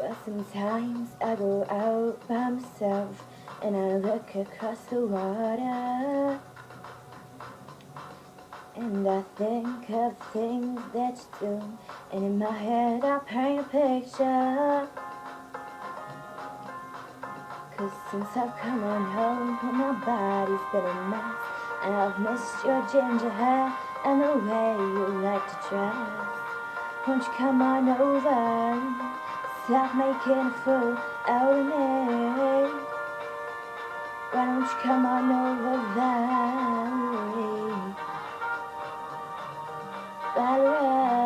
But sometimes I go out by myself and I look across the water, and I think of things that you do, and in my head I paint a picture. 'Cause since I've come on home, my body's been a mess, and I've missed your ginger hair and the way you like to dress. Won't you come on over, stop making a fool out of me? Why don't you come on over, Valerie? Valerie.